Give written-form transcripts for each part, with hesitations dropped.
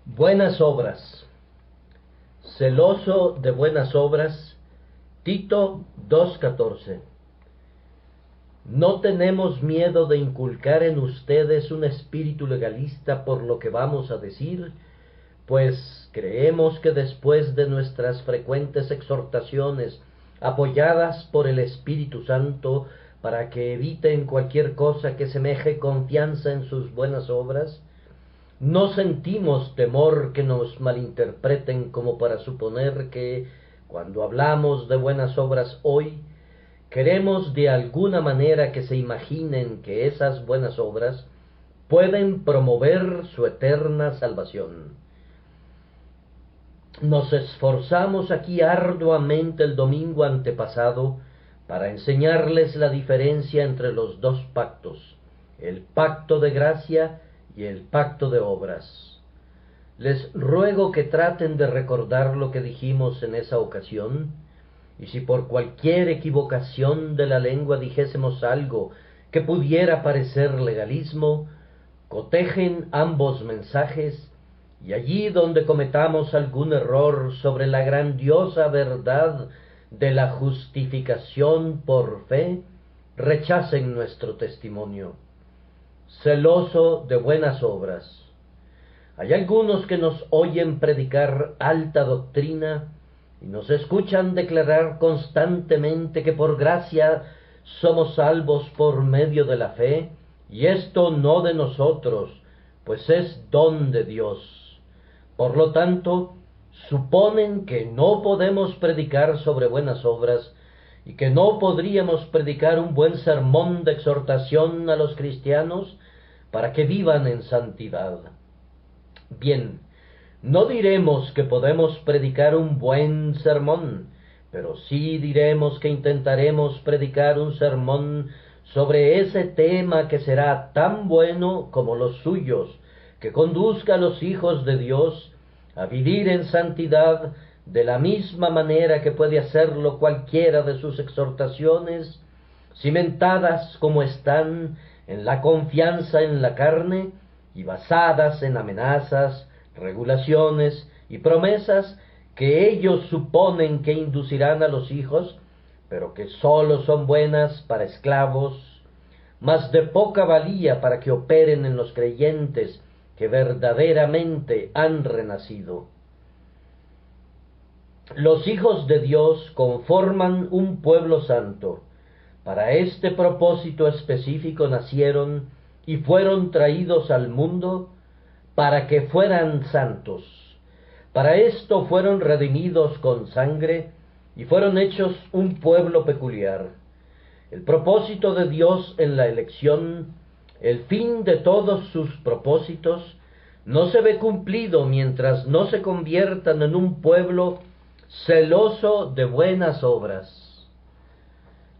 Buenas obras. Celoso de buenas obras. Tito 2:14. No tenemos miedo de inculcar en ustedes un espíritu legalista por lo que vamos a decir, pues creemos que después de nuestras frecuentes exhortaciones, apoyadas por el Espíritu Santo, para que eviten cualquier cosa que semeje confianza en sus buenas obras, no sentimos temor que nos malinterpreten como para suponer que, cuando hablamos de buenas obras hoy, queremos de alguna manera que se imaginen que esas buenas obras pueden promover su eterna salvación. Nos esforzamos aquí arduamente el domingo antepasado para enseñarles la diferencia entre los dos pactos, el pacto de gracia y el pacto de obras. Les ruego que traten de recordar lo que dijimos en esa ocasión, y si por cualquier equivocación de la lengua dijésemos algo que pudiera parecer legalismo, cotejen ambos mensajes, y allí donde cometamos algún error sobre la grandiosa verdad de la justificación por fe, rechacen nuestro testimonio. Celoso de buenas obras. Hay algunos que nos oyen predicar alta doctrina y nos escuchan declarar constantemente que por gracia somos salvos por medio de la fe, y esto no de nosotros, pues es don de Dios. Por lo tanto, suponen que no podemos predicar sobre buenas obras y que no podríamos predicar un buen sermón de exhortación a los cristianos para que vivan en santidad. Bien, no diremos que podemos predicar un buen sermón, pero sí diremos que intentaremos predicar un sermón sobre ese tema que será tan bueno como los suyos, que conduzca a los hijos de Dios a vivir en santidad de la misma manera que puede hacerlo cualquiera de sus exhortaciones, cimentadas como están en la confianza en la carne y basadas en amenazas, regulaciones y promesas que ellos suponen que inducirán a los hijos, pero que sólo son buenas para esclavos, mas de poca valía para que operen en los creyentes que verdaderamente han renacido. Los hijos de Dios conforman un pueblo santo. Para este propósito específico nacieron y fueron traídos al mundo para que fueran santos. Para esto fueron redimidos con sangre y fueron hechos un pueblo peculiar. El propósito de Dios en la elección, el fin de todos sus propósitos, no se ve cumplido mientras no se conviertan en un pueblo celoso de buenas obras.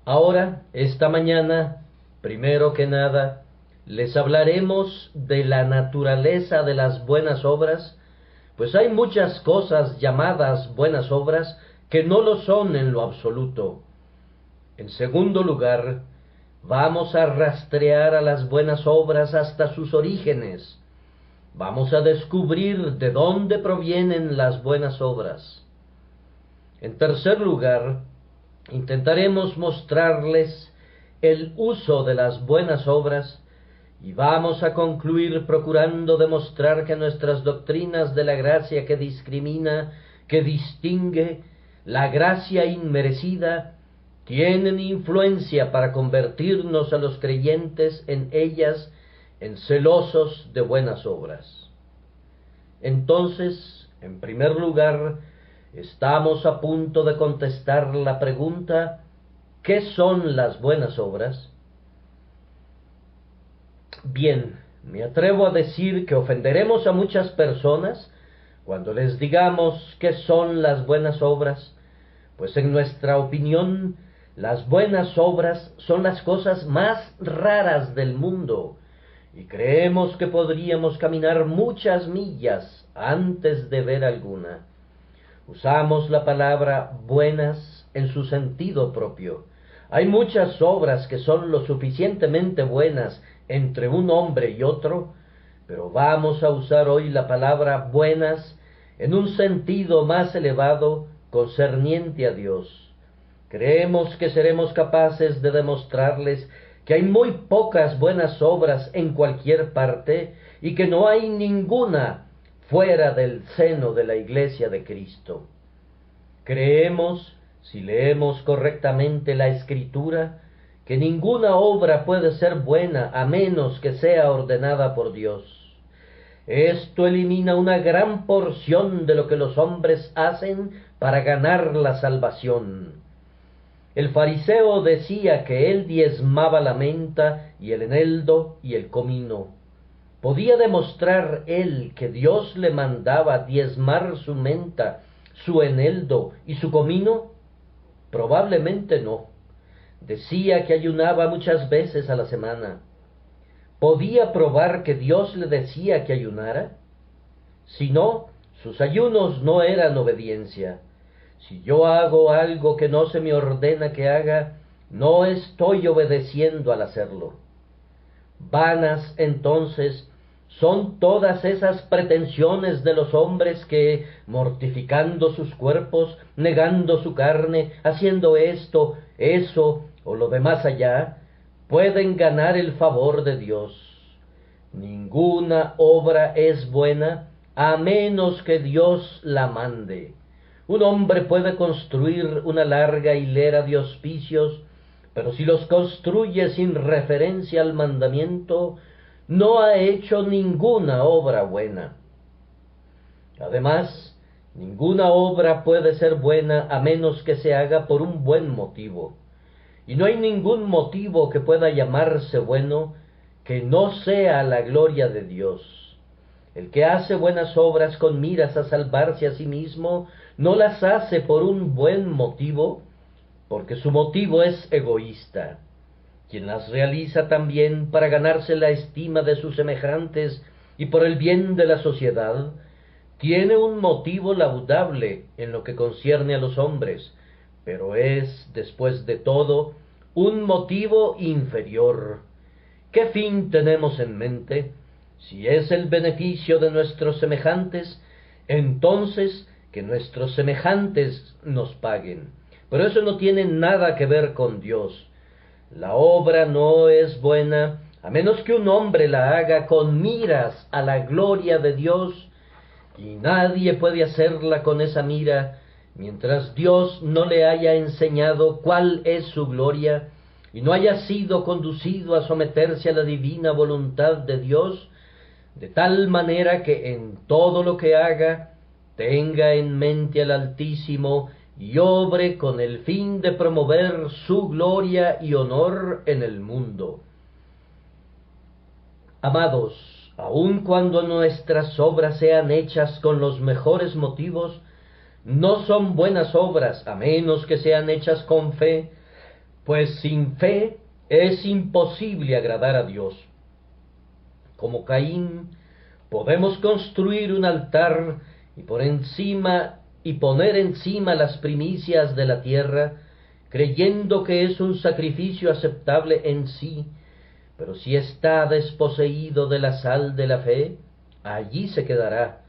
Ahora, esta mañana, primero que nada, les hablaremos de la naturaleza de las buenas obras, pues hay muchas cosas llamadas buenas obras que no lo son en lo absoluto. En segundo lugar, vamos a rastrear a las buenas obras hasta sus orígenes. Vamos a descubrir de dónde provienen las buenas obras. En tercer lugar, intentaremos mostrarles el uso de las buenas obras y vamos a concluir procurando demostrar que nuestras doctrinas de la gracia que discrimina, que distingue, la gracia inmerecida, tienen influencia para convertirnos a los creyentes en ellas en celosos de buenas obras. Entonces, en primer lugar, estamos a punto de contestar la pregunta: ¿qué son las buenas obras? Bien, me atrevo a decir que ofenderemos a muchas personas cuando les digamos qué son las buenas obras, pues en nuestra opinión, las buenas obras son las cosas más raras del mundo, y creemos que podríamos caminar muchas millas antes de ver alguna. Usamos la palabra buenas en su sentido propio. Hay muchas obras que son lo suficientemente buenas entre un hombre y otro, pero vamos a usar hoy la palabra buenas en un sentido más elevado concerniente a Dios. Creemos que seremos capaces de demostrarles que hay muy pocas buenas obras en cualquier parte y que no hay ninguna fuera del seno de la Iglesia de Cristo. Creemos, si leemos correctamente la Escritura, que ninguna obra puede ser buena a menos que sea ordenada por Dios. Esto elimina una gran porción de lo que los hombres hacen para ganar la salvación. El fariseo decía que él diezmaba la menta y el eneldo y el comino. ¿Podía demostrar él que Dios le mandaba diezmar su menta, su eneldo y su comino? Probablemente no. Decía que ayunaba muchas veces a la semana. ¿Podía probar que Dios le decía que ayunara? Si no, sus ayunos no eran obediencia. Si yo hago algo que no se me ordena que haga, no estoy obedeciendo al hacerlo. Vanas, entonces, son todas esas pretensiones de los hombres que, mortificando sus cuerpos, negando su carne, haciendo esto, eso o lo demás allá, pueden ganar el favor de Dios. Ninguna obra es buena a menos que Dios la mande. Un hombre puede construir una larga hilera de hospicios, pero si los construye sin referencia al mandamiento, no ha hecho ninguna obra buena. Además, ninguna obra puede ser buena a menos que se haga por un buen motivo. Y no hay ningún motivo que pueda llamarse bueno que no sea la gloria de Dios. El que hace buenas obras con miras a salvarse a sí mismo, no las hace por un buen motivo, porque su motivo es egoísta. Quien las realiza también para ganarse la estima de sus semejantes y por el bien de la sociedad, tiene un motivo laudable en lo que concierne a los hombres, pero es, después de todo, un motivo inferior. ¿Qué fin tenemos en mente? Si es el beneficio de nuestros semejantes, entonces que nuestros semejantes nos paguen. Pero eso no tiene nada que ver con Dios. La obra no es buena a menos que un hombre la haga con miras a la gloria de Dios, y nadie puede hacerla con esa mira mientras Dios no le haya enseñado cuál es su gloria y no haya sido conducido a someterse a la divina voluntad de Dios, de tal manera que en todo lo que haga tenga en mente al Altísimo y obre con el fin de promover su gloria y honor en el mundo. Amados, aun cuando nuestras obras sean hechas con los mejores motivos, no son buenas obras a menos que sean hechas con fe, pues sin fe es imposible agradar a Dios. Como Caín, podemos construir un altar y poner encima las primicias de la tierra, creyendo que es un sacrificio aceptable en sí, pero si está desposeído de la sal de la fe, allí se quedará,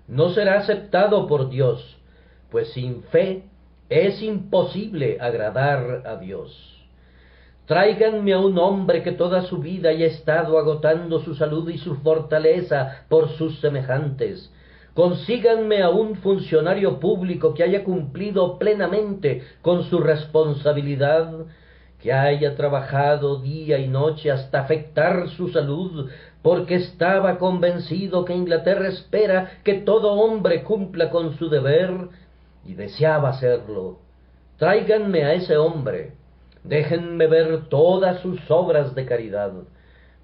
no será aceptado por Dios, pues sin fe es imposible agradar a Dios. Tráiganme a un hombre que toda su vida haya estado agotando su salud y su fortaleza por sus semejantes. Consíganme a un funcionario público que haya cumplido plenamente con su responsabilidad, que haya trabajado día y noche hasta afectar su salud, porque estaba convencido que Inglaterra espera que todo hombre cumpla con su deber, y deseaba hacerlo. Tráiganme a ese hombre. Déjenme ver todas sus obras de caridad.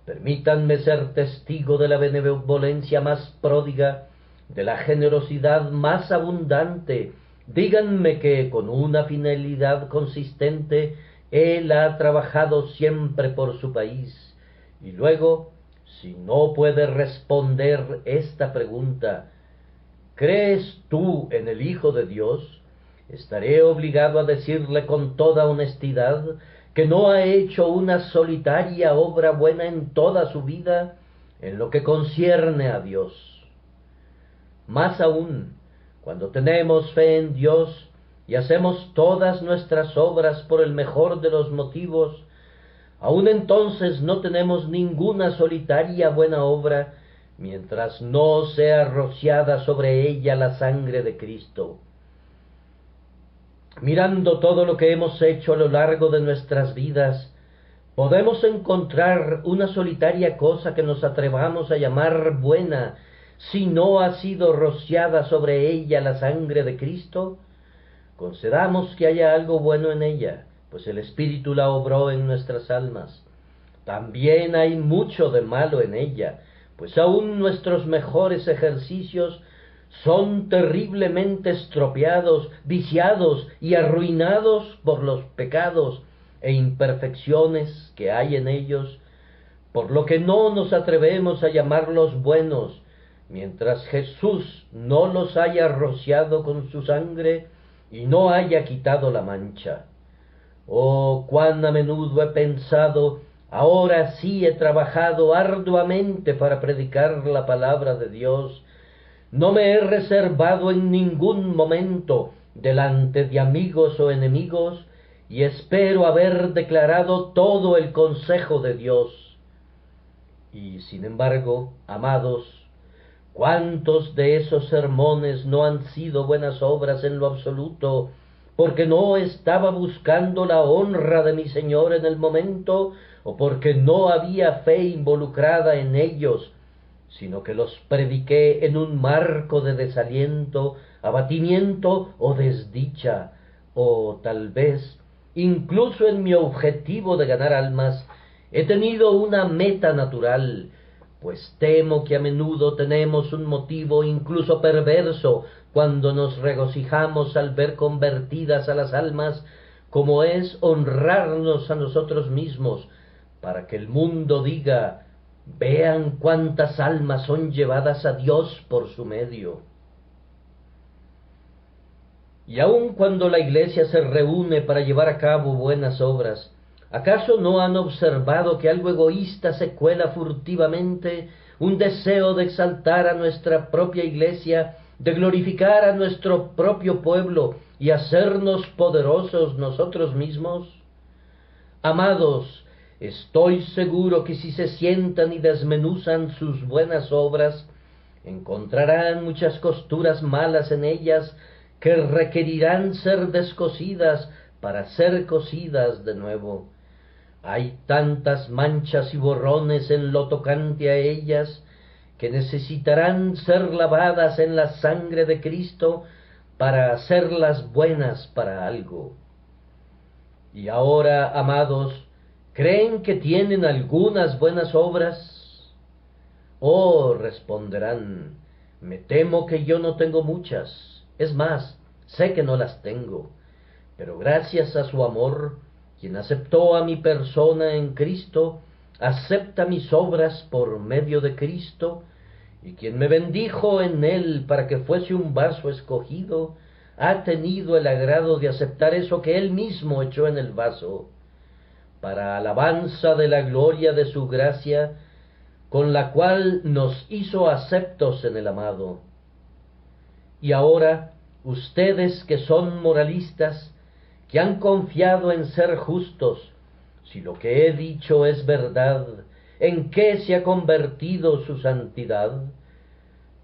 Permítanme ser testigo de la benevolencia más pródiga, de la generosidad más abundante. Díganme que con una finalidad consistente él ha trabajado siempre por su país. Y luego, si no puede responder esta pregunta, ¿crees tú en el Hijo de Dios?, estaré obligado a decirle con toda honestidad que no ha hecho una solitaria obra buena en toda su vida en lo que concierne a Dios. Más aún, cuando tenemos fe en Dios y hacemos todas nuestras obras por el mejor de los motivos, aun entonces no tenemos ninguna solitaria buena obra, mientras no sea rociada sobre ella la sangre de Cristo. Mirando todo lo que hemos hecho a lo largo de nuestras vidas, ¿podemos encontrar una solitaria cosa que nos atrevamos a llamar buena, si no ha sido rociada sobre ella la sangre de Cristo? Concedamos que haya algo bueno en ella, pues el Espíritu la obró en nuestras almas. También hay mucho de malo en ella, pues aún nuestros mejores ejercicios son terriblemente estropeados, viciados y arruinados por los pecados e imperfecciones que hay en ellos, por lo que no nos atrevemos a llamarlos buenos, mientras Jesús no los haya rociado con su sangre y no haya quitado la mancha. Oh, cuán a menudo he pensado, ahora sí he trabajado arduamente para predicar la palabra de Dios. No me he reservado en ningún momento delante de amigos o enemigos, y espero haber declarado todo el consejo de Dios. Y sin embargo, amados, ¿cuántos de esos sermones no han sido buenas obras en lo absoluto, porque no estaba buscando la honra de mi Señor en el momento, o porque no había fe involucrada en ellos, sino que los prediqué en un marco de desaliento, abatimiento o desdicha, o tal vez, incluso en mi objetivo de ganar almas, he tenido una meta natural, pues temo que a menudo tenemos un motivo incluso perverso cuando nos regocijamos al ver convertidas a las almas, como es honrarnos a nosotros mismos, para que el mundo diga: vean cuántas almas son llevadas a Dios por su medio. Y aun cuando la Iglesia se reúne para llevar a cabo buenas obras, ¿acaso no han observado que algo egoísta se cuela furtivamente, un deseo de exaltar a nuestra propia Iglesia, de glorificar a nuestro propio pueblo y hacernos poderosos nosotros mismos? Amados, estoy seguro que si se sientan y desmenuzan sus buenas obras, encontrarán muchas costuras malas en ellas que requerirán ser descosidas para ser cosidas de nuevo. Hay tantas manchas y borrones en lo tocante a ellas que necesitarán ser lavadas en la sangre de Cristo para hacerlas buenas para algo. Y ahora, amados, ¿creen que tienen algunas buenas obras? Oh, responderán, me temo que yo no tengo muchas. Es más, sé que no las tengo. Pero gracias a su amor, quien aceptó a mi persona en Cristo, acepta mis obras por medio de Cristo, y quien me bendijo en él para que fuese un vaso escogido, ha tenido el agrado de aceptar eso que él mismo echó en el vaso, para alabanza de la gloria de su gracia, con la cual nos hizo aceptos en el amado. Y ahora, ustedes que son moralistas, que han confiado en ser justos, si lo que he dicho es verdad, ¿en qué se ha convertido su santidad?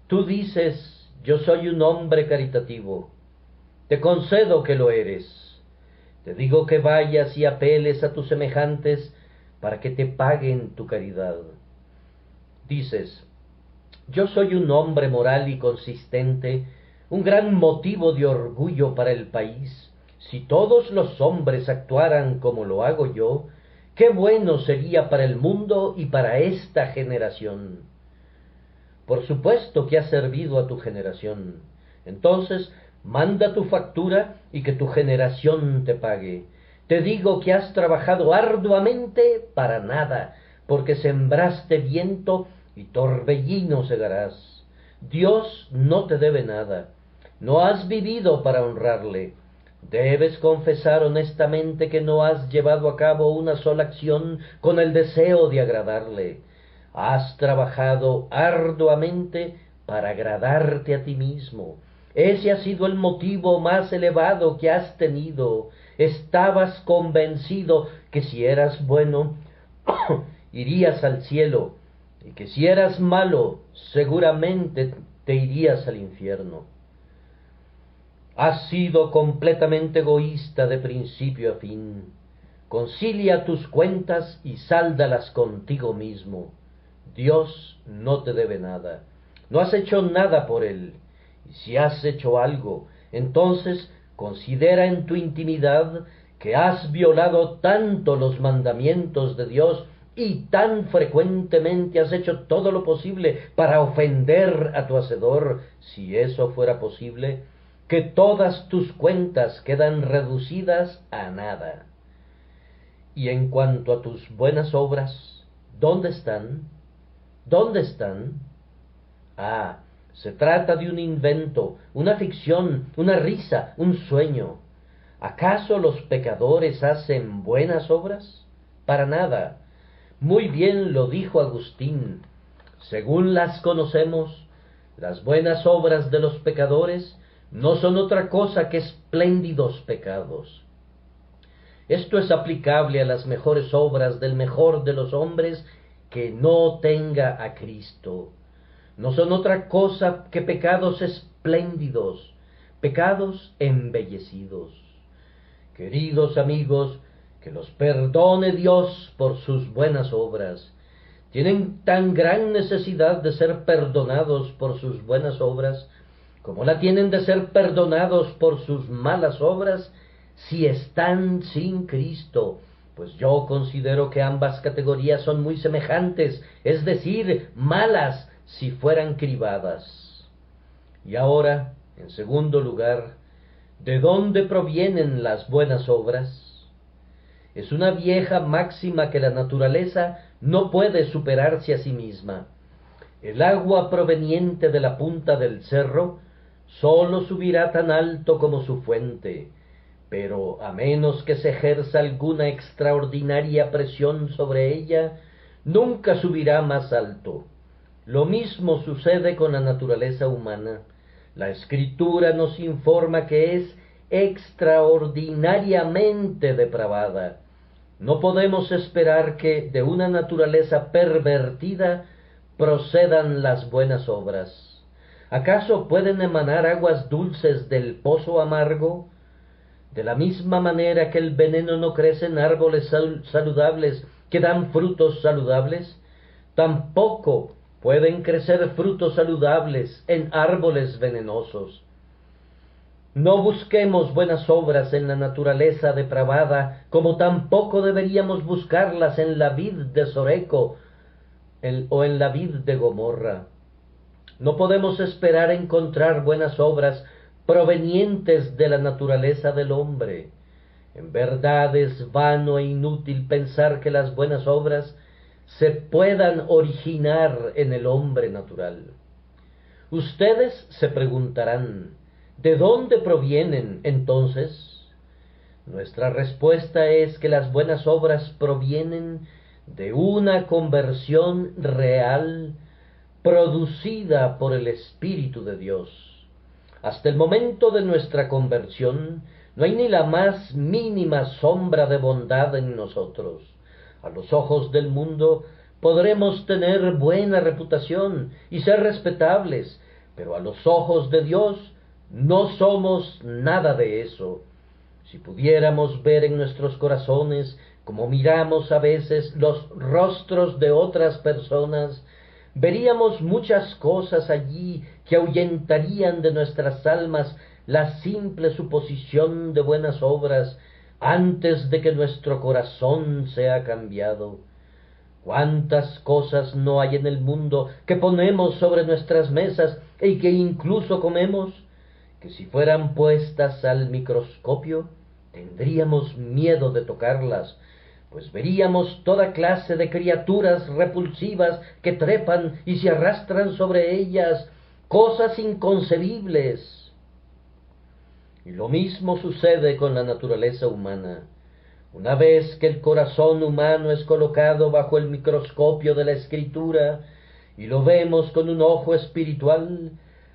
Tú dices, yo soy un hombre caritativo. Te concedo que lo eres. Te digo que vayas y apeles a tus semejantes para que te paguen tu caridad. Dices, yo soy un hombre moral y consistente, un gran motivo de orgullo para el país. Si todos los hombres actuaran como lo hago yo, qué bueno sería para el mundo y para esta generación. Por supuesto que has servido a tu generación. Entonces, manda tu factura y que tu generación te pague. Te digo que has trabajado arduamente para nada, porque sembraste viento y torbellino segarás. Dios no te debe nada. No has vivido para honrarle. Debes confesar honestamente que no has llevado a cabo una sola acción con el deseo de agradarle. Has trabajado arduamente para agradarte a ti mismo. Ese ha sido el motivo más elevado que has tenido. Estabas convencido que si eras bueno, irías al cielo, y que si eras malo, seguramente te irías al infierno. Has sido completamente egoísta de principio a fin. Concilia tus cuentas y sáldalas contigo mismo. Dios no te debe nada. No has hecho nada por Él. Y si has hecho algo, entonces considera en tu intimidad que has violado tanto los mandamientos de Dios y tan frecuentemente has hecho todo lo posible para ofender a tu Hacedor, si eso fuera posible, que todas tus cuentas quedan reducidas a nada. Y en cuanto a tus buenas obras, ¿dónde están? ¿Dónde están? Ah, se trata de un invento, una ficción, una risa, un sueño. ¿Acaso los pecadores hacen buenas obras? Para nada. Muy bien lo dijo Agustín. Según las conocemos, las buenas obras de los pecadores no son otra cosa que espléndidos pecados. Esto es aplicable a las mejores obras del mejor de los hombres que no tenga a Cristo. No son otra cosa que pecados espléndidos, pecados embellecidos. Queridos amigos, que los perdone Dios por sus buenas obras. Tienen tan gran necesidad de ser perdonados por sus buenas obras, como la tienen de ser perdonados por sus malas obras, si están sin Cristo, pues yo considero que ambas categorías son muy semejantes, es decir, malas si fueran cribadas. Y ahora, en segundo lugar, ¿de dónde provienen las buenas obras? Es una vieja máxima que la naturaleza no puede superarse a sí misma. El agua proveniente de la punta del cerro sólo subirá tan alto como su fuente, pero a menos que se ejerza alguna extraordinaria presión sobre ella, nunca subirá más alto. Lo mismo sucede con la naturaleza humana. La Escritura nos informa que es extraordinariamente depravada. No podemos esperar que de una naturaleza pervertida procedan las buenas obras. ¿Acaso pueden emanar aguas dulces del pozo amargo? De la misma manera que el veneno no crece en árboles saludables que dan frutos saludables, tampoco pueden crecer frutos saludables en árboles venenosos. No busquemos buenas obras en la naturaleza depravada, como tampoco deberíamos buscarlas en la vid de Soreco o en la vid de Gomorra. No podemos esperar encontrar buenas obras provenientes de la naturaleza del hombre. En verdad es vano e inútil pensar que las buenas obras se puedan originar en el hombre natural. Ustedes se preguntarán, ¿de dónde provienen entonces? Nuestra respuesta es que las buenas obras provienen de una conversión real producida por el Espíritu de Dios. Hasta el momento de nuestra conversión no hay ni la más mínima sombra de bondad en nosotros. A los ojos del mundo podremos tener buena reputación y ser respetables, pero a los ojos de Dios no somos nada de eso. Si pudiéramos ver en nuestros corazones, como miramos a veces los rostros de otras personas, veríamos muchas cosas allí que ahuyentarían de nuestras almas la simple suposición de buenas obras antes de que nuestro corazón sea cambiado. ¿Cuántas cosas no hay en el mundo que ponemos sobre nuestras mesas y que incluso comemos, que si fueran puestas al microscopio tendríamos miedo de tocarlas, pues veríamos toda clase de criaturas repulsivas que trepan y se arrastran sobre ellas, cosas inconcebibles? Y lo mismo sucede con la naturaleza humana. Una vez que el corazón humano es colocado bajo el microscopio de la Escritura y lo vemos con un ojo espiritual,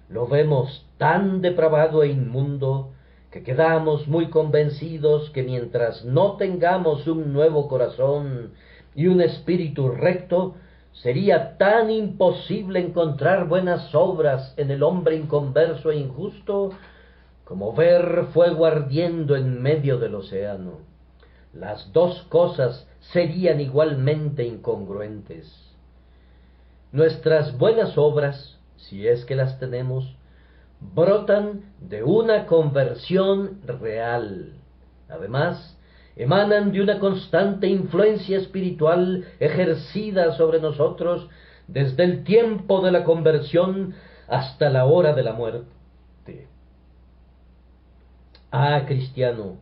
lo vemos tan depravado e inmundo que quedamos muy convencidos que mientras no tengamos un nuevo corazón y un espíritu recto, sería tan imposible encontrar buenas obras en el hombre inconverso e injusto como ver fuego ardiendo en medio del océano. Las dos cosas serían igualmente incongruentes. Nuestras buenas obras, si es que las tenemos, brotan de una conversión real. Además, emanan de una constante influencia espiritual ejercida sobre nosotros desde el tiempo de la conversión hasta la hora de la muerte. Ah, cristiano,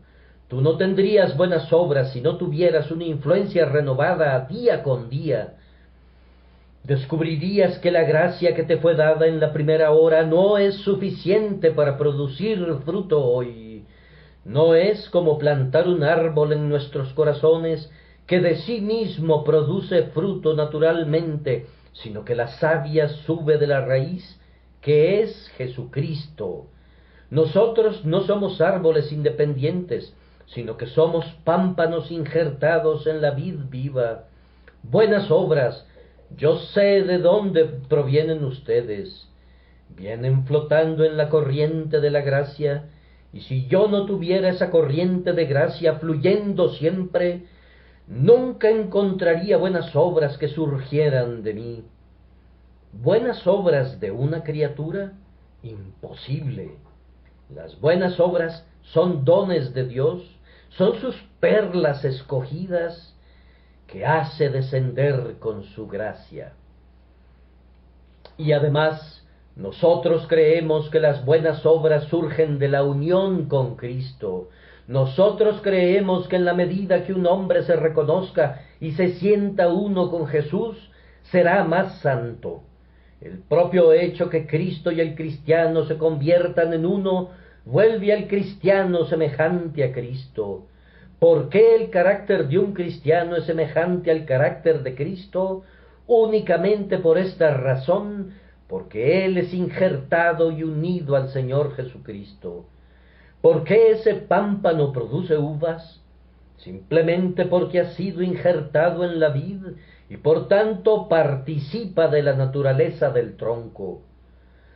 tú no tendrías buenas obras si no tuvieras una influencia renovada día con día. Descubrirías que la gracia que te fue dada en la primera hora no es suficiente para producir fruto hoy. No es como plantar un árbol en nuestros corazones que de sí mismo produce fruto naturalmente, sino que la savia sube de la raíz, que es Jesucristo. Nosotros no somos árboles independientes, sino que somos pámpanos injertados en la vid viva. Buenas obras, yo sé de dónde provienen ustedes. Vienen flotando en la corriente de la gracia, y si yo no tuviera esa corriente de gracia fluyendo siempre, nunca encontraría buenas obras que surgieran de mí. ¿Buenas obras de una criatura? Imposible. Las buenas obras son dones de Dios, son sus perlas escogidas que hace descender con su gracia. Y además, nosotros creemos que las buenas obras surgen de la unión con Cristo. Nosotros creemos que en la medida que un hombre se reconozca y se sienta uno con Jesús, será más santo. El propio hecho que Cristo y el cristiano se conviertan en uno vuelve al cristiano semejante a Cristo. ¿Por qué el carácter de un cristiano es semejante al carácter de Cristo? Únicamente por esta razón, porque Él es injertado y unido al Señor Jesucristo. ¿Por qué ese pámpano produce uvas? Simplemente porque ha sido injertado en la vid y por tanto participa de la naturaleza del tronco.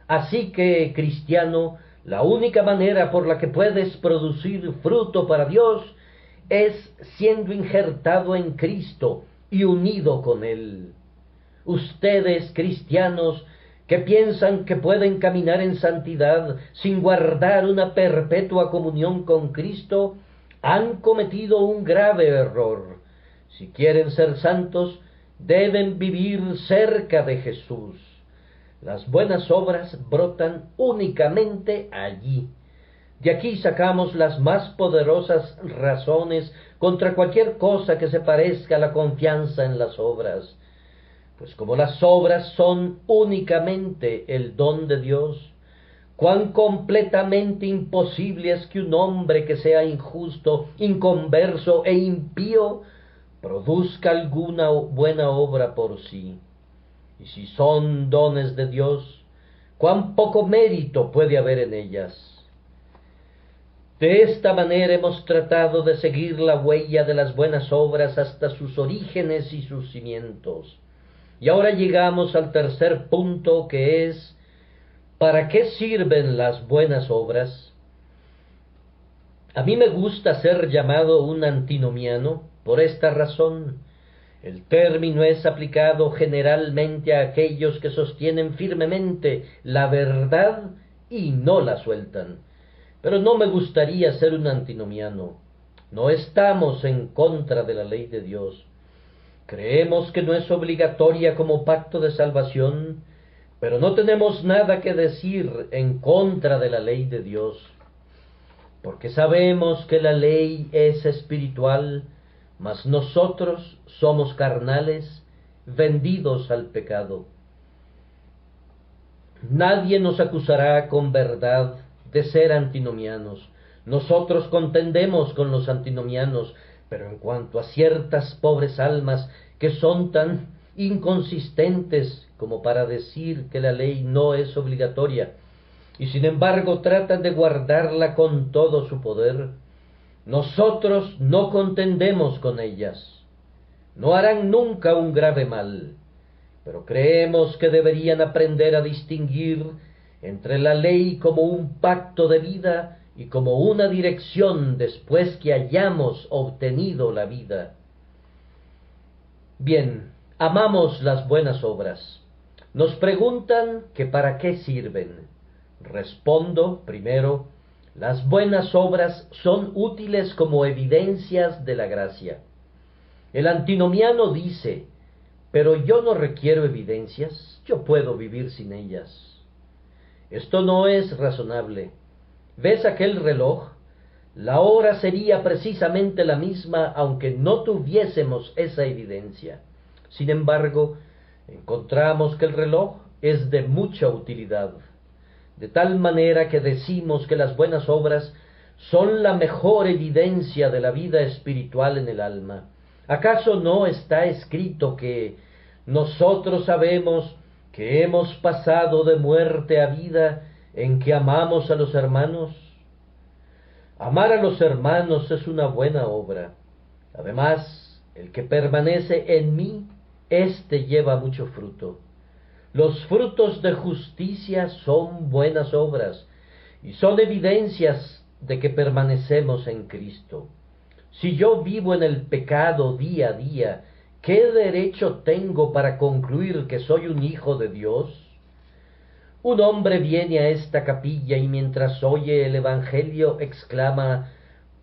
Así que, cristiano, la única manera por la que puedes producir fruto para Dios es siendo injertado en Cristo y unido con Él. Ustedes, cristianos, que piensan que pueden caminar en santidad sin guardar una perpetua comunión con Cristo, han cometido un grave error. Si quieren ser santos, deben vivir cerca de Jesús. Las buenas obras brotan únicamente allí. De aquí sacamos las más poderosas razones contra cualquier cosa que se parezca a la confianza en las obras. Pues como las obras son únicamente el don de Dios, cuán completamente imposible es que un hombre que sea injusto, inconverso e impío produzca alguna buena obra por sí. Y si son dones de Dios, cuán poco mérito puede haber en ellas. De esta manera hemos tratado de seguir la huella de las buenas obras hasta sus orígenes y sus cimientos. Y ahora llegamos al tercer punto, que es: ¿para qué sirven las buenas obras? A mí me gusta ser llamado un antinomiano por esta razón. El término es aplicado generalmente a aquellos que sostienen firmemente la verdad y no la sueltan. Pero no me gustaría ser un antinomiano. No estamos en contra de la ley de Dios. Creemos que no es obligatoria como pacto de salvación, pero no tenemos nada que decir en contra de la ley de Dios, porque sabemos que la ley es espiritual, mas nosotros somos carnales, vendidos al pecado. Nadie nos acusará con verdad de ser antinomianos. Nosotros contendemos con los antinomianos, Pero en cuanto a ciertas pobres almas que son tan inconsistentes como para decir que la ley no es obligatoria, y sin embargo tratan de guardarla con todo su poder, nosotros no contendemos con ellas. No harán nunca un grave mal, pero creemos que deberían aprender a distinguir entre la ley como un pacto de vida y como una dirección después que hayamos obtenido la vida. Bien, amamos las buenas obras. Nos preguntan que para qué sirven. Respondo, primero, las buenas obras son útiles como evidencias de la gracia. El antinomiano dice, pero yo no requiero evidencias, yo puedo vivir sin ellas. Esto no es razonable. ¿Ves aquel reloj? La hora sería precisamente la misma aunque no tuviésemos esa evidencia. Sin embargo, encontramos que el reloj es de mucha utilidad, de tal manera que decimos que las buenas obras son la mejor evidencia de la vida espiritual en el alma. ¿Acaso no está escrito que nosotros sabemos que hemos pasado de muerte a vida en que amamos a los hermanos? Amar a los hermanos es una buena obra. Además, el que permanece en mí, éste lleva mucho fruto. Los frutos de justicia son buenas obras y son evidencias de que permanecemos en Cristo. Si yo vivo en el pecado día a día, ¿qué derecho tengo para concluir que soy un hijo de Dios? Un hombre viene a esta capilla y mientras oye el Evangelio exclama: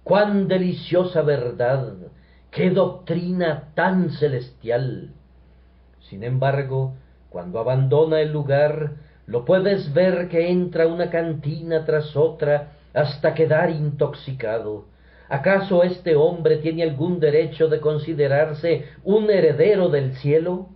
¡cuán deliciosa verdad! ¡Qué doctrina tan celestial! Sin embargo, cuando abandona el lugar, lo puedes ver que entra una cantina tras otra hasta quedar intoxicado. ¿Acaso este hombre tiene algún derecho de considerarse un heredero del cielo?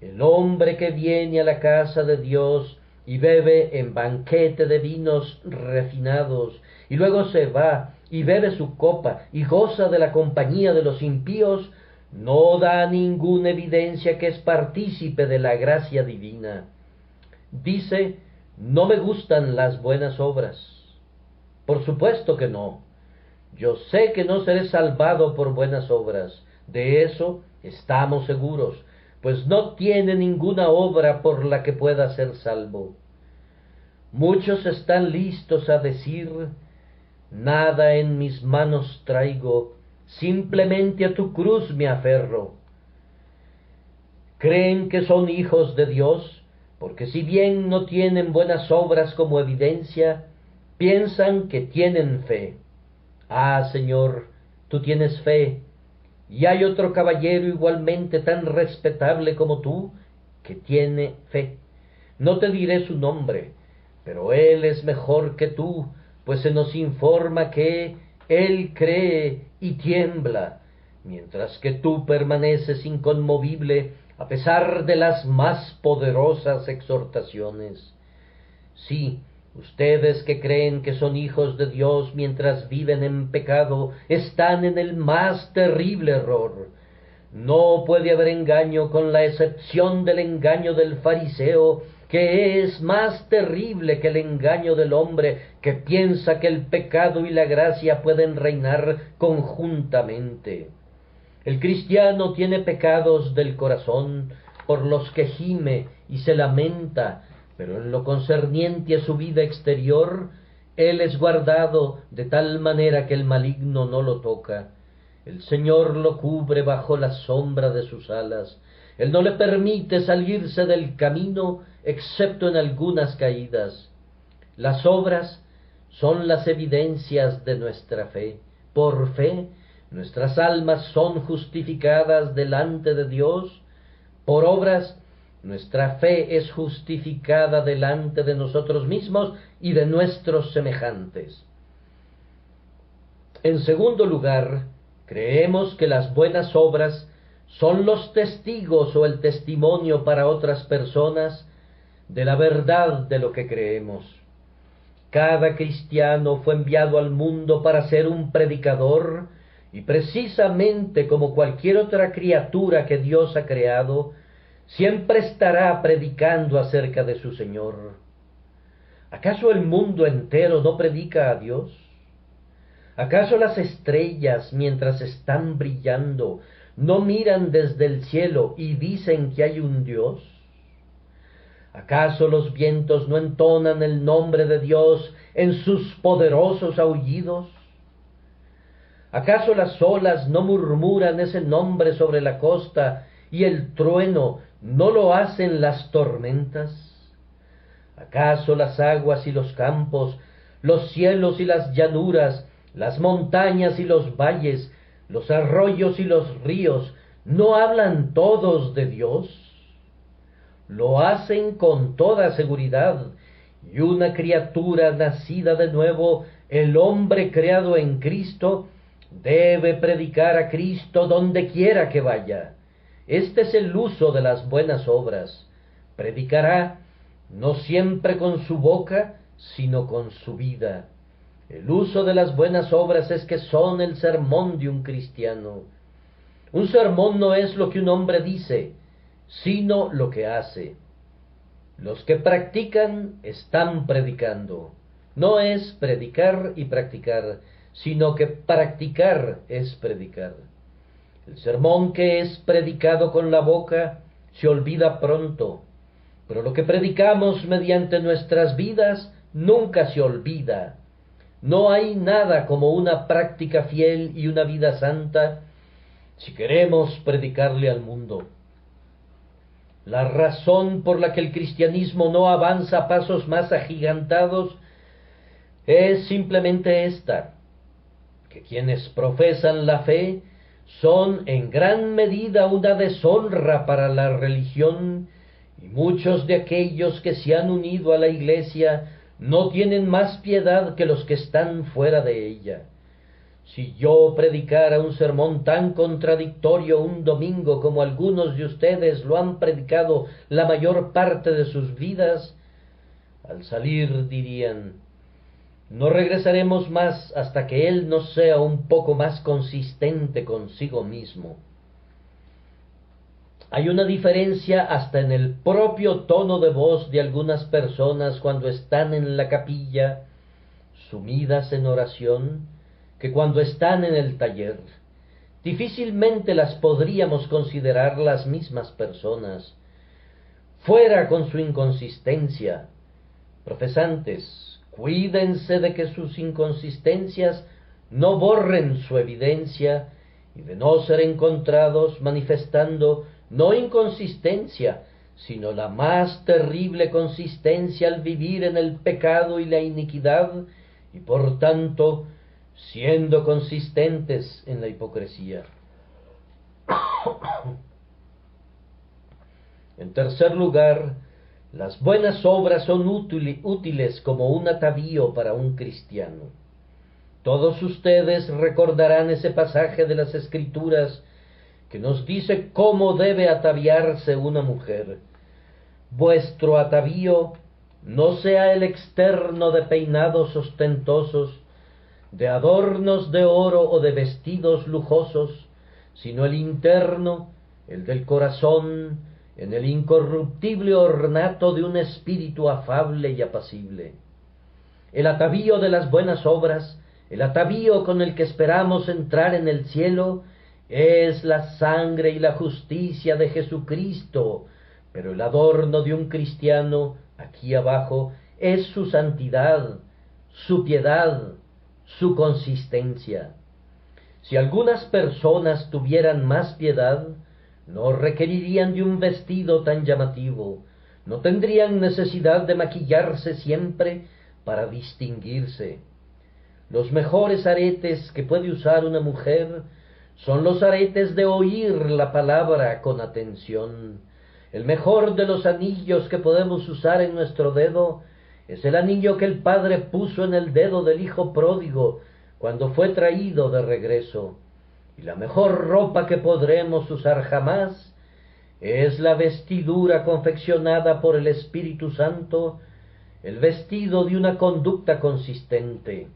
El hombre que viene a la casa de Dios y bebe en banquete de vinos refinados, y luego se va y bebe su copa y goza de la compañía de los impíos, no da ninguna evidencia que es partícipe de la gracia divina. Dice: no me gustan las buenas obras. Por supuesto que no. Yo sé que no seré salvado por buenas obras, de eso estamos seguros, pues no tiene ninguna obra por la que pueda ser salvo. Muchos están listos a decir: nada en mis manos traigo, simplemente a tu cruz me aferro. Creen que son hijos de Dios, porque si bien no tienen buenas obras como evidencia, piensan que tienen fe. Ah, Señor, tú tienes fe, y hay otro caballero igualmente tan respetable como tú, que tiene fe. No te diré su nombre, pero él es mejor que tú, pues se nos informa que él cree y tiembla, mientras que tú permaneces inconmovible a pesar de las más poderosas exhortaciones. Sí, ustedes que creen que son hijos de Dios mientras viven en pecado, están en el más terrible error. No puede haber engaño con la excepción del engaño del fariseo, que es más terrible que el engaño del hombre que piensa que el pecado y la gracia pueden reinar conjuntamente. El cristiano tiene pecados del corazón por los que gime y se lamenta, pero en lo concerniente a su vida exterior, él es guardado de tal manera que el maligno no lo toca. El Señor lo cubre bajo la sombra de sus alas. Él no le permite salirse del camino, excepto en algunas caídas. Las obras son las evidencias de nuestra fe. Por fe, nuestras almas son justificadas delante de Dios. Por obras, nuestra fe es justificada delante de nosotros mismos y de nuestros semejantes. En segundo lugar, creemos que las buenas obras son los testigos o el testimonio para otras personas de la verdad de lo que creemos. Cada cristiano fue enviado al mundo para ser un predicador y precisamente como cualquier otra criatura que Dios ha creado, siempre estará predicando acerca de su Señor. ¿Acaso el mundo entero no predica a Dios? ¿Acaso las estrellas, mientras están brillando, no miran desde el cielo y dicen que hay un Dios? ¿Acaso los vientos no entonan el nombre de Dios en sus poderosos aullidos? ¿Acaso las olas no murmuran ese nombre sobre la costa y el trueno no lo hacen las tormentas? ¿Acaso las aguas y los campos, los cielos y las llanuras, las montañas y los valles, los arroyos y los ríos, no hablan todos de Dios? Lo hacen con toda seguridad, y una criatura nacida de nuevo, el hombre creado en Cristo, debe predicar a Cristo donde quiera que vaya. Este es el uso de las buenas obras. Predicará no siempre con su boca, sino con su vida. El uso de las buenas obras es que son el sermón de un cristiano. Un sermón no es lo que un hombre dice, sino lo que hace. Los que practican están predicando. No es predicar y practicar, sino que practicar es predicar. El sermón que es predicado con la boca se olvida pronto, pero lo que predicamos mediante nuestras vidas nunca se olvida. No hay nada como una práctica fiel y una vida santa si queremos predicarle al mundo. La razón por la que el cristianismo no avanza a pasos más agigantados es simplemente esta, que quienes profesan la fe son en gran medida una deshonra para la religión, y muchos de aquellos que se han unido a la Iglesia no tienen más piedad que los que están fuera de ella. Si yo predicara un sermón tan contradictorio un domingo como algunos de ustedes lo han predicado la mayor parte de sus vidas, al salir dirían: no regresaremos más hasta que él no sea un poco más consistente consigo mismo. Hay una diferencia hasta en el propio tono de voz de algunas personas cuando están en la capilla, sumidas en oración, que cuando están en el taller. Difícilmente las podríamos considerar las mismas personas. Fuera con su inconsistencia. Profesantes, cuídense de que sus inconsistencias no borren su evidencia y de no ser encontrados manifestando no inconsistencia, sino la más terrible consistencia al vivir en el pecado y la iniquidad, y por tanto siendo consistentes en la hipocresía. En tercer lugar, las buenas obras son útiles como un atavío para un cristiano. Todos ustedes recordarán ese pasaje de las Escrituras que nos dice cómo debe ataviarse una mujer. Vuestro atavío no sea el externo de peinados ostentosos, de adornos de oro o de vestidos lujosos, sino el interno, el del corazón, en el incorruptible ornato de un espíritu afable y apacible. El atavío de las buenas obras, el atavío con el que esperamos entrar en el cielo, es la sangre y la justicia de Jesucristo, pero el adorno de un cristiano, aquí abajo, es su santidad, su piedad, su consistencia. Si algunas personas tuvieran más piedad, no requerirían de un vestido tan llamativo, no tendrían necesidad de maquillarse siempre para distinguirse. Los mejores aretes que puede usar una mujer son los aretes de oír la palabra con atención. El mejor de los anillos que podemos usar en nuestro dedo es el anillo que el padre puso en el dedo del hijo pródigo cuando fue traído de regreso. Y la mejor ropa que podremos usar jamás es la vestidura confeccionada por el Espíritu Santo, el vestido de una conducta consistente.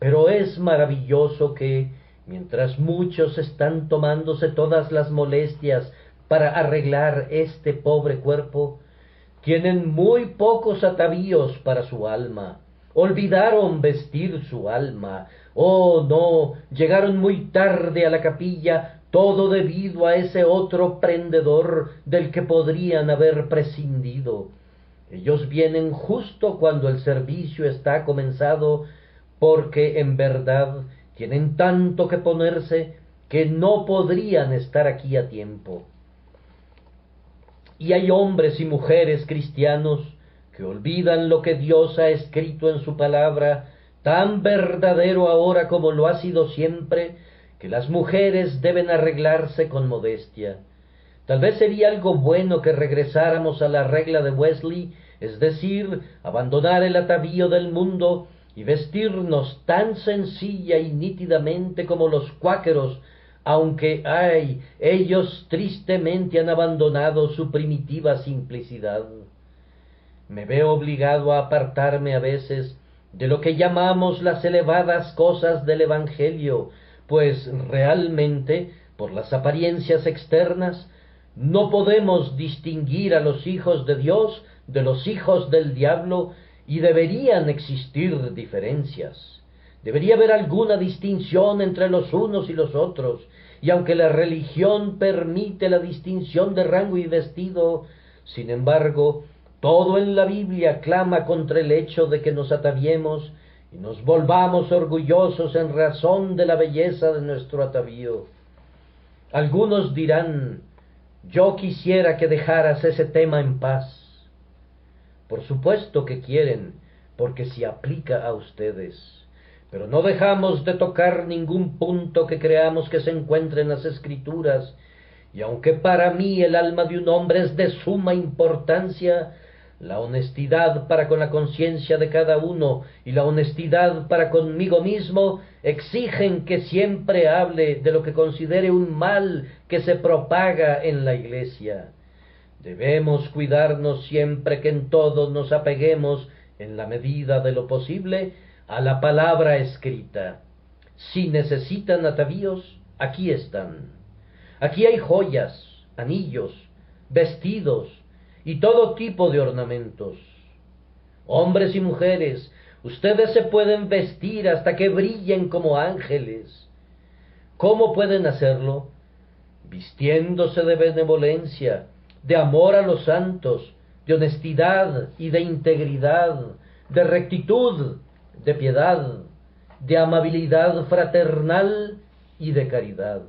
Pero es maravilloso que, mientras muchos están tomándose todas las molestias para arreglar este pobre cuerpo, tienen muy pocos atavíos para su alma. Olvidaron vestir su alma. Oh, no, llegaron muy tarde a la capilla, todo debido a ese otro prendedor del que podrían haber prescindido. Ellos vienen justo cuando el servicio está comenzado, porque en verdad tienen tanto que ponerse que no podrían estar aquí a tiempo. Y hay hombres y mujeres cristianos que olvidan lo que Dios ha escrito en su palabra, tan verdadero ahora como lo ha sido siempre, que las mujeres deben arreglarse con modestia. Tal vez sería algo bueno que regresáramos a la regla de Wesley, es decir, abandonar el atavío del mundo y vestirnos tan sencilla y nítidamente como los cuáqueros, aunque ellos tristemente han abandonado su primitiva simplicidad. Me veo obligado a apartarme a veces de lo que llamamos las elevadas cosas del Evangelio, pues realmente, por las apariencias externas, no podemos distinguir a los hijos de Dios de los hijos del diablo, y deberían existir diferencias. Debería haber alguna distinción entre los unos y los otros, y aunque la religión permite la distinción de rango y vestido, sin embargo, todo en la Biblia clama contra el hecho de que nos ataviemos y nos volvamos orgullosos en razón de la belleza de nuestro atavío. Algunos dirán: yo quisiera que dejaras ese tema en paz. Por supuesto que quieren, porque se aplica a ustedes. Pero no dejamos de tocar ningún punto que creamos que se encuentre en las Escrituras, y aunque para mí el alma de un hombre es de suma importancia, la honestidad para con la conciencia de cada uno y la honestidad para conmigo mismo exigen que siempre hable de lo que considere un mal que se propaga en la Iglesia. Debemos cuidarnos siempre que en todo nos apeguemos, en la medida de lo posible, a la palabra escrita. Si necesitan atavíos, aquí están. Aquí hay joyas, anillos, vestidos y todo tipo de ornamentos. Hombres y mujeres, ustedes se pueden vestir hasta que brillen como ángeles. ¿Cómo pueden hacerlo? Vistiéndose de benevolencia, de amor a los santos, de honestidad y de integridad, de rectitud, de piedad, de amabilidad fraternal y de caridad.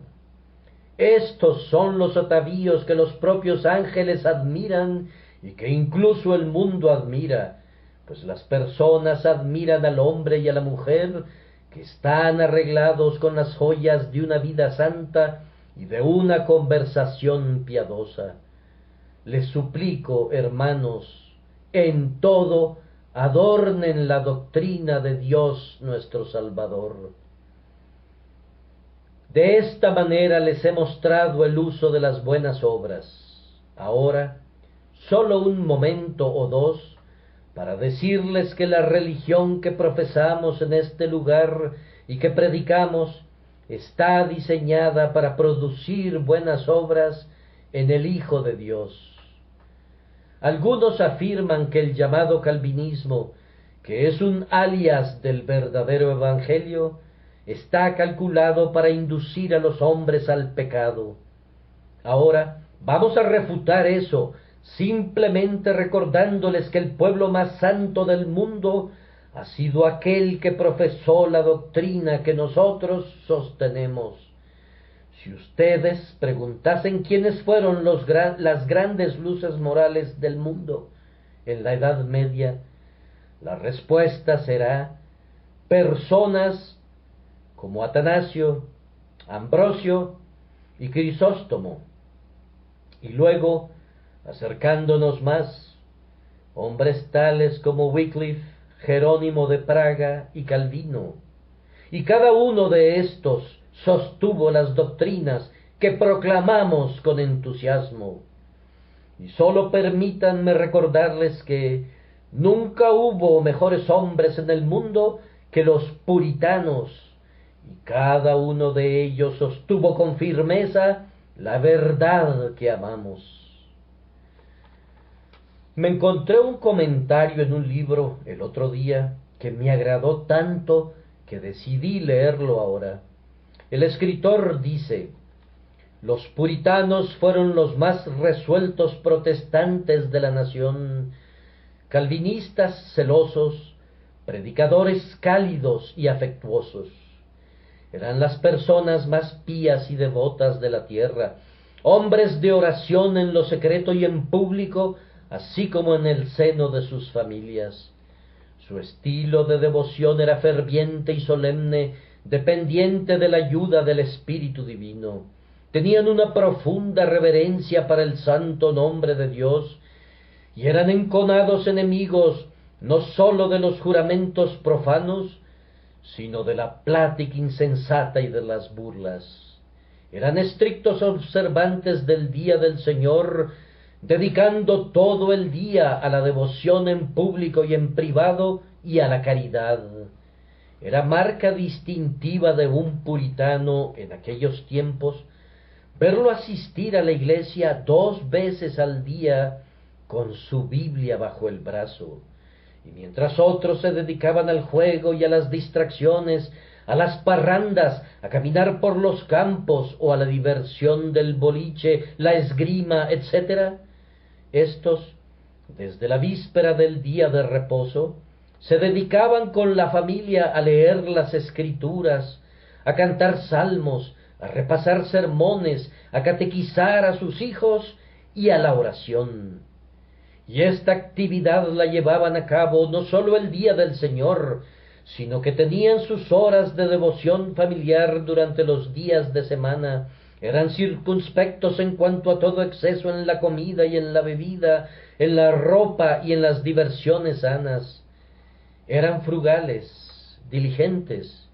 Estos son los atavíos que los propios ángeles admiran y que incluso el mundo admira, pues las personas admiran al hombre y a la mujer que están arreglados con las joyas de una vida santa y de una conversación piadosa. Les suplico, hermanos, en todo adornen la doctrina de Dios nuestro Salvador. De esta manera les he mostrado el uso de las buenas obras. Ahora, solo un momento o dos, para decirles que la religión que profesamos en este lugar y que predicamos está diseñada para producir buenas obras en el Hijo de Dios. Algunos afirman que el llamado calvinismo, que es un alias del verdadero evangelio, está calculado para inducir a los hombres al pecado. Ahora vamos a refutar eso, simplemente recordándoles que el pueblo más santo del mundo ha sido aquel que profesó la doctrina que nosotros sostenemos. Si ustedes preguntasen quiénes fueron las grandes luces morales del mundo en la Edad Media, la respuesta será personas como Atanasio, Ambrosio y Crisóstomo. Y luego, acercándonos más, hombres tales como Wycliffe, Jerónimo de Praga y Calvino. Y cada uno de estos sostuvo las doctrinas que proclamamos con entusiasmo. Y sólo permítanme recordarles que nunca hubo mejores hombres en el mundo que los puritanos, y cada uno de ellos sostuvo con firmeza la verdad que amamos. Me encontré un comentario en un libro el otro día que me agradó tanto que decidí leerlo ahora. El escritor dice: los puritanos fueron los más resueltos protestantes de la nación, calvinistas celosos, predicadores cálidos y afectuosos. Eran las personas más pías y devotas de la tierra, hombres de oración en lo secreto y en público, así como en el seno de sus familias. Su estilo de devoción era ferviente y solemne, dependiente de la ayuda del Espíritu Divino. Tenían una profunda reverencia para el santo nombre de Dios, y eran enconados enemigos no sólo de los juramentos profanos, sino de la plática insensata y de las burlas. Eran estrictos observantes del día del Señor, dedicando todo el día a la devoción en público y en privado y a la caridad. Era marca distintiva de un puritano en aquellos tiempos verlo asistir a la iglesia 2 veces al día con su Biblia bajo el brazo, y mientras otros se dedicaban al juego y a las distracciones, a las parrandas, a caminar por los campos o a la diversión del boliche, la esgrima, etc., estos, desde la víspera del día de reposo, se dedicaban con la familia a leer las Escrituras, a cantar salmos, a repasar sermones, a catequizar a sus hijos y a la oración. Y esta actividad la llevaban a cabo no sólo el día del Señor, sino que tenían sus horas de devoción familiar durante los días de semana. Eran circunspectos en cuanto a todo exceso en la comida y en la bebida, en la ropa y en las diversiones sanas. Eran frugales, diligentes,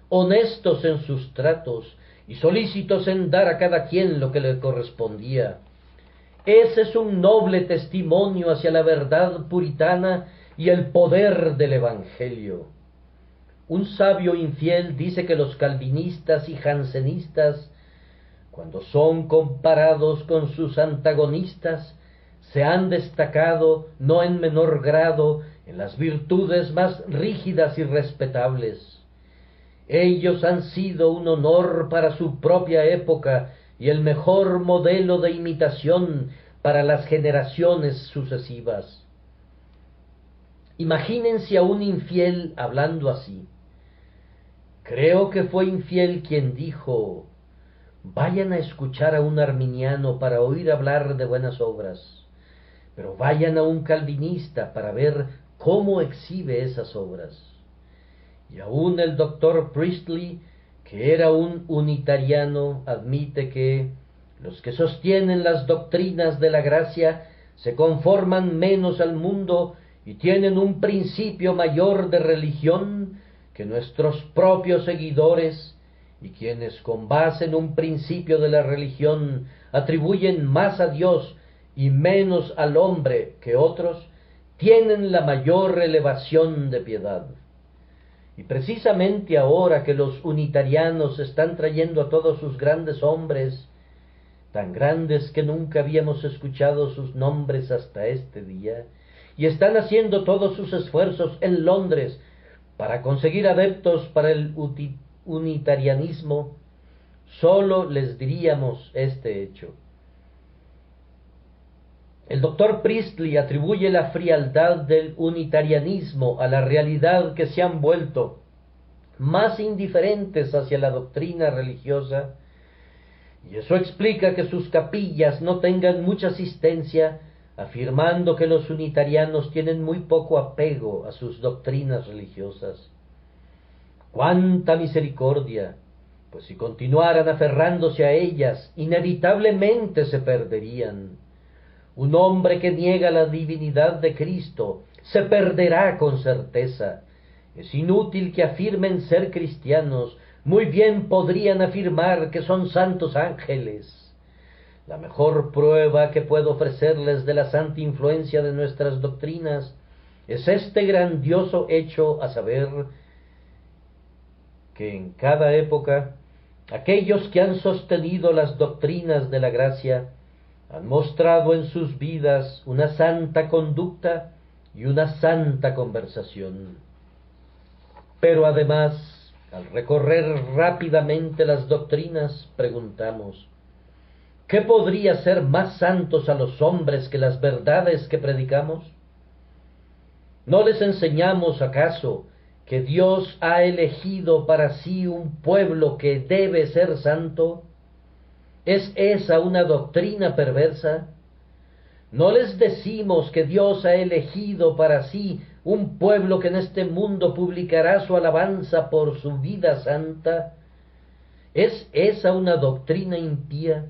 honestos en sus tratos y solícitos en dar a cada quien lo que le correspondía. Ese es un noble testimonio hacia la verdad puritana y el poder del Evangelio. Un sabio infiel dice que los calvinistas y jansenistas, cuando son comparados con sus antagonistas, se han destacado, no en menor grado, en las virtudes más rígidas y respetables. Ellos han sido un honor para su propia época y el mejor modelo de imitación para las generaciones sucesivas. Imagínense a un infiel hablando así. Creo que fue infiel quien dijo: vayan a escuchar a un arminiano para oír hablar de buenas obras, pero vayan a un calvinista para ver cómo exhibe esas obras. Y aún el doctor Priestley, que era un unitariano, admite que los que sostienen las doctrinas de la gracia se conforman menos al mundo y tienen un principio mayor de religión que nuestros propios seguidores, y quienes con base en un principio de la religión atribuyen más a Dios y menos al hombre que otros, tienen la mayor elevación de piedad. Y precisamente ahora que los unitarianos están trayendo a todos sus grandes hombres, tan grandes que nunca habíamos escuchado sus nombres hasta este día, y están haciendo todos sus esfuerzos en Londres para conseguir adeptos para el unitarianismo, solo les diríamos este hecho. El doctor Priestley atribuye la frialdad del unitarianismo a la realidad que se han vuelto más indiferentes hacia la doctrina religiosa, y eso explica que sus capillas no tengan mucha asistencia, afirmando que los unitarianos tienen muy poco apego a sus doctrinas religiosas. ¡Cuánta misericordia! Pues si continuaran aferrándose a ellas, inevitablemente se perderían. Un hombre que niega la divinidad de Cristo se perderá con certeza. Es inútil que afirmen ser cristianos, muy bien podrían afirmar que son santos ángeles. La mejor prueba que puedo ofrecerles de la santa influencia de nuestras doctrinas es este grandioso hecho, a saber, que en cada época aquellos que han sostenido las doctrinas de la gracia han mostrado en sus vidas una santa conducta y una santa conversación. Pero además, al recorrer rápidamente las doctrinas, preguntamos, ¿qué podría ser más santos a los hombres que las verdades que predicamos? ¿No les enseñamos acaso que Dios ha elegido para sí un pueblo que debe ser santo? ¿Es esa una doctrina perversa? ¿No les decimos que Dios ha elegido para sí un pueblo que en este mundo publicará su alabanza por su vida santa? ¿Es esa una doctrina impía?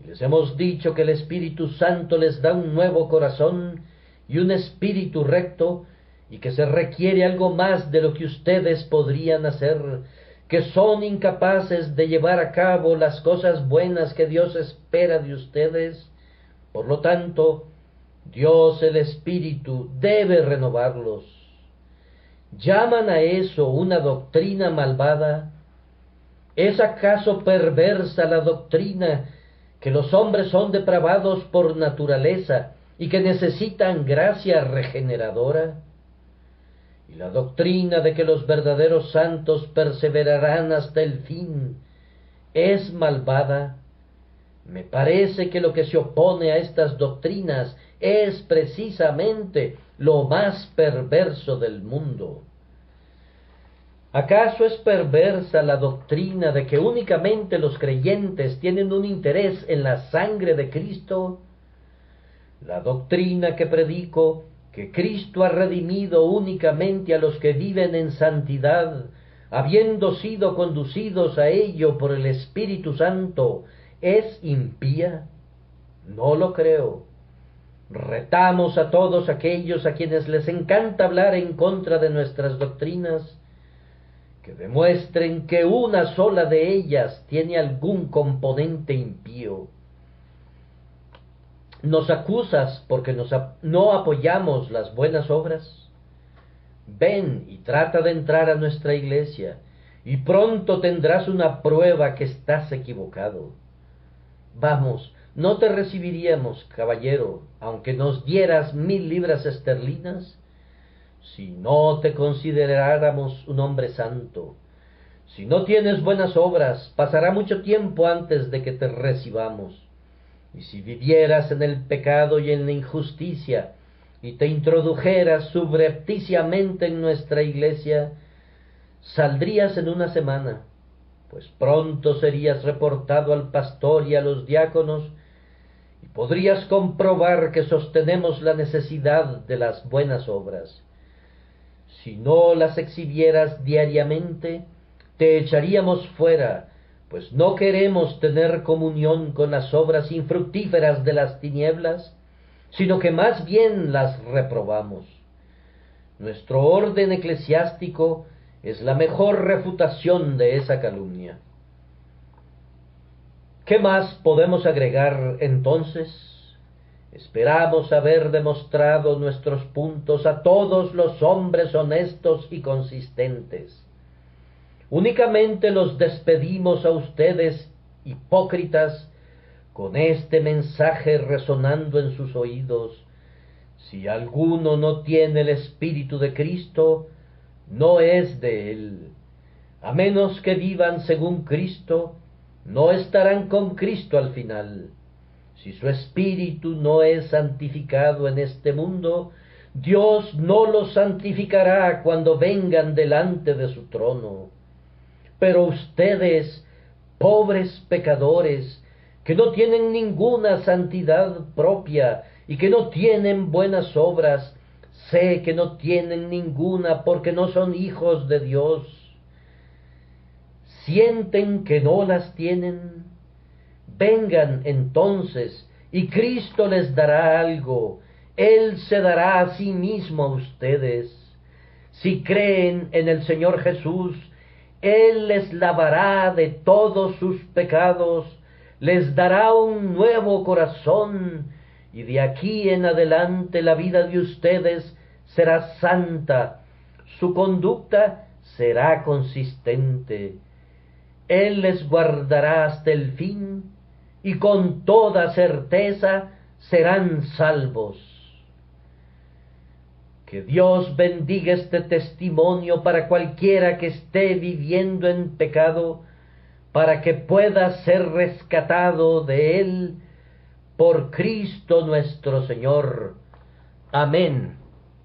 Les hemos dicho que el Espíritu Santo les da un nuevo corazón y un espíritu recto, y que se requiere algo más de lo que ustedes podrían hacer, que son incapaces de llevar a cabo las cosas buenas que Dios espera de ustedes. Por lo tanto, Dios el Espíritu debe renovarlos. ¿Llaman a eso una doctrina malvada? ¿Es acaso perversa la doctrina que los hombres son depravados por naturaleza y que necesitan gracia regeneradora? Y la doctrina de que los verdaderos santos perseverarán hasta el fin es malvada. Me parece que lo que se opone a estas doctrinas es precisamente lo más perverso del mundo. ¿Acaso es perversa la doctrina de que únicamente los creyentes tienen un interés en la sangre de Cristo? La doctrina que predico, que Cristo ha redimido únicamente a los que viven en santidad, habiendo sido conducidos a ello por el Espíritu Santo, ¿es impía? No lo creo. Retamos a todos aquellos a quienes les encanta hablar en contra de nuestras doctrinas, que demuestren que una sola de ellas tiene algún componente impío. ¿Nos acusas porque no apoyamos las buenas obras? Ven y trata de entrar a nuestra iglesia, y pronto tendrás una prueba que estás equivocado. Vamos, no te recibiríamos, caballero, aunque nos dieras 1000 libras esterlinas, si no te consideráramos un hombre santo. Si no tienes buenas obras, pasará mucho tiempo antes de que te recibamos. Y si vivieras en el pecado y en la injusticia, y te introdujeras subrepticiamente en nuestra iglesia, saldrías en una semana, pues pronto serías reportado al pastor y a los diáconos, y podrías comprobar que sostenemos la necesidad de las buenas obras. Si no las exhibieras diariamente, te echaríamos fuera, pues no queremos tener comunión con las obras infructíferas de las tinieblas, sino que más bien las reprobamos. Nuestro orden eclesiástico es la mejor refutación de esa calumnia. ¿Qué más podemos agregar entonces? Esperamos haber demostrado nuestros puntos a todos los hombres honestos y consistentes. Únicamente los despedimos a ustedes, hipócritas, con este mensaje resonando en sus oídos: si alguno no tiene el Espíritu de Cristo, no es de él. A menos que vivan según Cristo, no estarán con Cristo al final. Si su espíritu no es santificado en este mundo, Dios no los santificará cuando vengan delante de su trono. Pero ustedes, pobres pecadores, que no tienen ninguna santidad propia y que no tienen buenas obras, sé que no tienen ninguna porque no son hijos de Dios. ¿Sienten que no las tienen? Vengan entonces, y Cristo les dará algo. Él se dará a sí mismo a ustedes. Si creen en el Señor Jesús, Él les lavará de todos sus pecados, les dará un nuevo corazón, y de aquí en adelante la vida de ustedes será santa, su conducta será consistente. Él les guardará hasta el fin, y con toda certeza serán salvos. Que Dios bendiga este testimonio para cualquiera que esté viviendo en pecado, para que pueda ser rescatado de él por Cristo nuestro Señor. Amén.